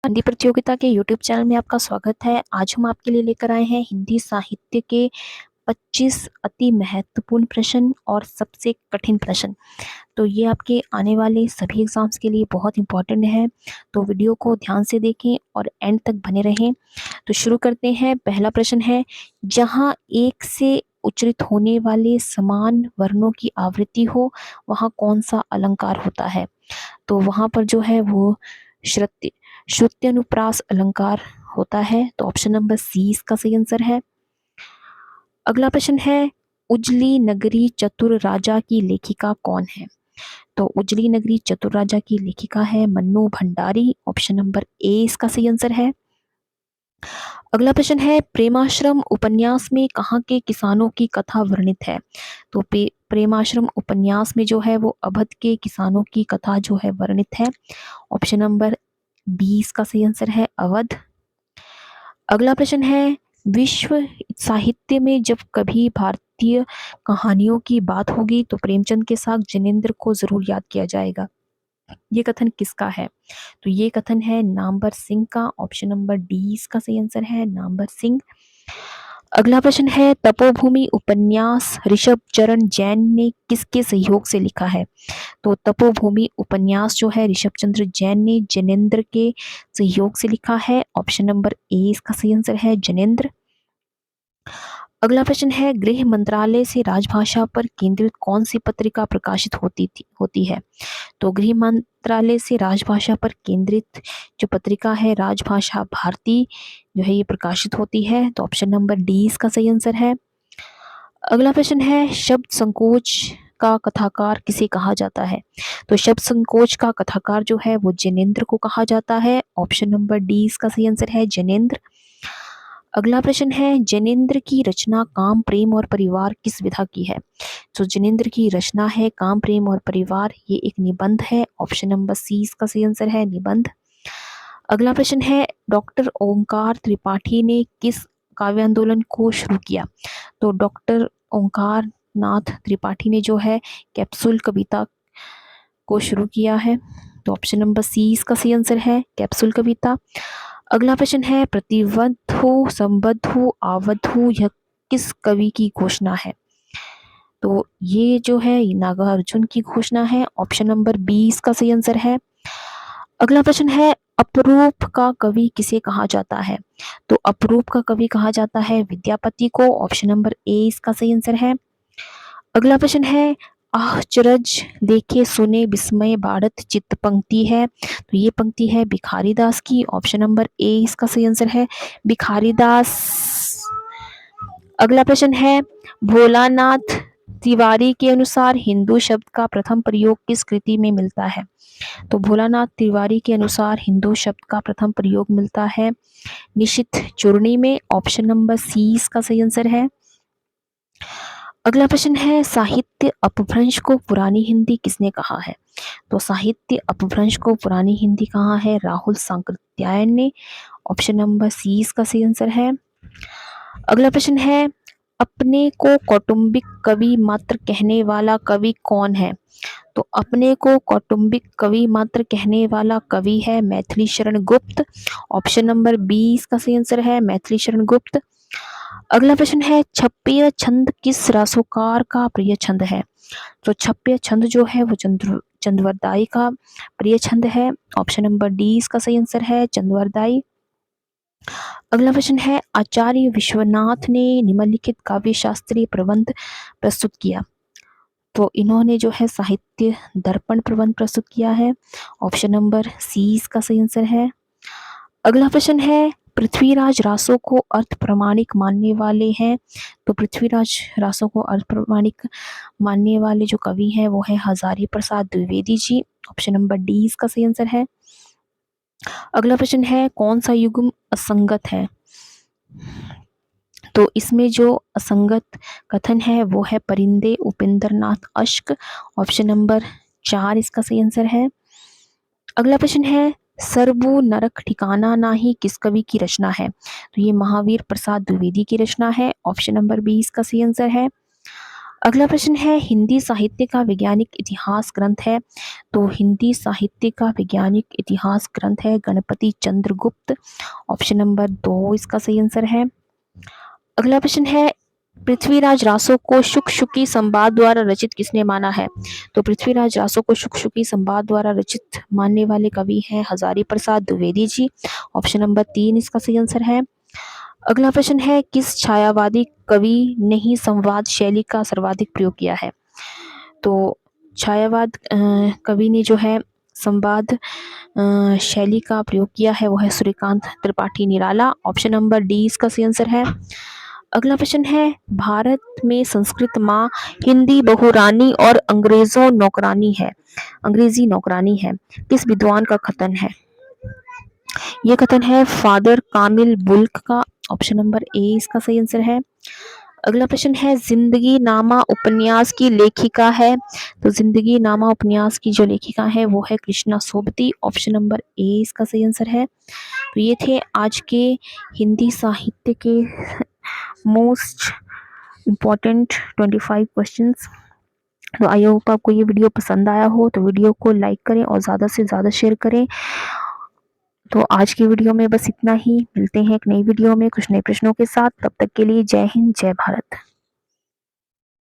हिंदी प्रतियोगिता के YouTube channel में आपका स्वागत है। आज हम आपके लिए लेकर आए हैं हिंदी साहित्य के 25 अति महत्वपूर्ण प्रश्न और सबसे कठिन प्रश्न। तो ये आपके आने वाले सभी एग्जाम्स के लिए बहुत इंपॉर्टेंट है, तो वीडियो को ध्यान से देखें और एंड तक बने रहें। तो शुरू करते हैं। पहला प्रश्न है, जहाँ एक से उच्चारित होने वाले समान वर्णों की आवृत्ति हो वहाँ कौन सा अलंकार होता है? तो वहाँ पर जो है वो श्रुति श्रुत्यनुप्रास अलंकार होता है। तो ऑप्शन नंबर सी इसका सही आंसर है। अगला प्रश्न है, उजली नगरी चतुर राजा की लेखिका कौन है? तो उजली नगरी चतुर राजा की लेखिका है Mannu Bhandari. Option number A इसका सही आंसर है। अगला प्रश्न है, प्रेमाश्रम उपन्यास में कहाँ के किसानों की कथा वर्णित है? तो प्रेमाश्रम उपन्यास में जो है वो अवध के किसानों की कथा जो है वर्णित है। ऑप्शन नंबर बी इसका सही आंसर है, अवध। अगला प्रश्न है, विश्व साहित्य में जब कभी भारतीय कहानियों की बात होगी तो प्रेमचंद के साथ जिनेंद्र को जरूर याद किया जाएगा। ये कथन किसका है? तो ये कथन है नामवर सिंह का। ऑप्शन नंबर डी इसका सही आंसर है, नामवर सिंह। अगला प्रश्न है, तपोभूमि उपन्यास ऋषभ चरण जैन ने किसके सहयोग से लिखा है? तो तपोभूमि उपन्यास जो है ऋषभ चंद्र जैन ने जैनेन्द्र के सहयोग से लिखा है। ऑप्शन नंबर ए इसका सही आंसर है, जैनेन्द्र। अगला प्रश्न है, गृह मंत्रालय से राजभाषा पर केंद्रित कौन सी पत्रिका प्रकाशित होती है? तो गृह मंत्रालय से राजभाषा पर केंद्रित जो पत्रिका है राजभाषा भारती जो है ये प्रकाशित होती है। तो ऑप्शन नंबर डी इसका सही आंसर है। अगला प्रश्न है, शब्द संकोच का कथाकार किसे कहा जाता है? तो शब्द संकोच का कथाकार जो है वो जैनेन्द्र को कहा जाता है। ऑप्शन नंबर डी इसका सही आंसर है, जैनेन्द्र। अगला प्रश्न है, जैनेन्द्र की रचना काम प्रेम और परिवार किस विधा की है? तो जैनेन्द्र की रचना है काम प्रेम और परिवार, ये एक निबंध है। ऑप्शन नंबर सी इसका सही आंसर है, निबंध। अगला प्रश्न है, डॉक्टर ओंकार त्रिपाठी ने किस काव्य आंदोलन को शुरू किया? तो डॉक्टर ओंकार नाथ त्रिपाठी ने जो है कैप्सूल कविता को शुरू किया है। तो ऑप्शन नंबर सी इसका सही आंसर है, कैप्सूल कविता। अगला प्रश्न है, प्रतिबद्ध हो संबद्ध हो आवद्ध हो यह किस कवि की घोषणा है? तो ये जो है नागार्जुन की घोषणा है। ऑप्शन नंबर बी इसका सही आंसर है। अगला प्रश्न है, अपरूप का कवि किसे कहा जाता है? तो अपरूप का कवि कहा जाता है विद्यापति को। ऑप्शन नंबर ए इसका सही आंसर है। अगला प्रश्न है, आश्चर्य देखे सुने विस्मय बाढ़त चित्त पंक्ति है। तो ये पंक्ति है भिखारी दास की। ऑप्शन नंबर ए इसका सही आंसर है, भिखारी दास। अगला प्रश्न है, भोलानाथ तिवारी के अनुसार हिंदू शब्द का प्रथम प्रयोग किस कृति में मिलता है? तो भोलानाथ तिवारी के अनुसार हिंदू शब्द का प्रथम प्रयोग मिलता है निशित चूर्णी में। ऑप्शन नंबर सी इसका सही आंसर है। अगला प्रश्न है, साहित्य अपभ्रंश को पुरानी हिंदी किसने कहा है? तो साहित्य अपभ्रंश को पुरानी हिंदी कहा है राहुल सांकृत्यायन ने। ऑप्शन नंबर सी इसका सही आंसर है। अगला प्रश्न है, अपने को कौटुंबिक कवि मात्र कहने वाला कवि कौन है? तो अपने को कौटुंबिक कवि मात्र कहने वाला कवि है Maithili Sharan Gupt. Option number B इसका सही आंसर है, मैथिली शरण गुप्त। अगला प्रश्न है, छप्पय छंद किस रासोकार का प्रिय छंद है? तो छप्पय छंद जो है वो चंद्रवरदाई का प्रिय छंद है। ऑप्शन नंबर डी इसका सही आंसर है, चंद्रवरदाई। अगला प्रश्न है, आचार्य विश्वनाथ ने निम्नलिखित काव्य शास्त्रीय प्रबंध प्रस्तुत किया। तो इन्होंने जो है साहित्य दर्पण प्रबंध प्रस्तुत किया है। ऑप्शन नंबर सी इसका सही आंसर है। अगला प्रश्न है, पृथ्वीराज रासों को अर्थ प्रमाणिक मानने वाले हैं। तो पृथ्वीराज रासों को अर्थ प्रमाणिक मानने वाले जो कवि हैं वो है Hazari Prasad Dwivedi ji. Option number D इसका सही आंसर है। अगला प्रश्न है, कौन सा युग्म असंगत है? तो इसमें जो असंगत कथन है वो है परिंदे उपेंद्र नाथ अश्क। ऑप्शन नंबर 4 इसका सही आंसर है। अगला प्रश्न है, सरबू नरक ठिकाना नाही किस कवि की रचना है? तो ये महावीर प्रसाद द्विवेदी की रचना है। ऑप्शन नंबर बी इसका सही आंसर है। अगला प्रश्न है, हिंदी साहित्य का वैज्ञानिक इतिहास ग्रंथ है। तो हिंदी साहित्य का वैज्ञानिक इतिहास ग्रंथ है गणपति चंद्रगुप्त। ऑप्शन नंबर 2 इसका सही आंसर है। अगला प्रश्न है, पृथ्वीराज रासो को शुक शुकी संवाद द्वारा रचित किसने माना है? तो पृथ्वीराज रासो को शुक शुकी संवाद द्वारा रचित मानने वाले कवि हैं हजारी प्रसाद द्विवेदी जी। ऑप्शन नंबर 3 इसका सही आंसर है। अगला प्रश्न है, किस छायावादी कवि ने ही संवाद शैली का सर्वाधिक प्रयोग किया है? तो छायावाद कवि ने जो है संवाद शैली का प्रयोग किया है वो है Suryakant Tripathi Nirala. Option number D इसका सही आंसर है। अगला प्रश्न है, भारत में संस्कृत माँ, हिंदी बहुरानी और अंग्रेजी नौकरानी है, किस विद्वान का कथन है? ये कथन है फादर कामिल बुल्क का। ऑप्शन नंबर ए इसका सही आंसर है। अगला प्रश्न है, जिंदगी नामा उपन्यास की लेखिका है। तो जिंदगी नामा उपन्यास की जो लेखिका है वो है Krishna Sobti. Option number A इसका सही आंसर है। तो ये थे आज के हिंदी साहित्य के मोस्ट इम्पॉर्टेंट 25 क्वेश्चंस। तो आई होप आपको ये वीडियो पसंद आया हो, तो वीडियो को लाइक करें और ज़्यादा से ज़्यादा शेयर करें। तो आज की वीडियो में बस इतना ही। मिलते हैं एक नई वीडियो में कुछ नए प्रश्नों के साथ। तब तक के लिए जय हिंद, जय भारत।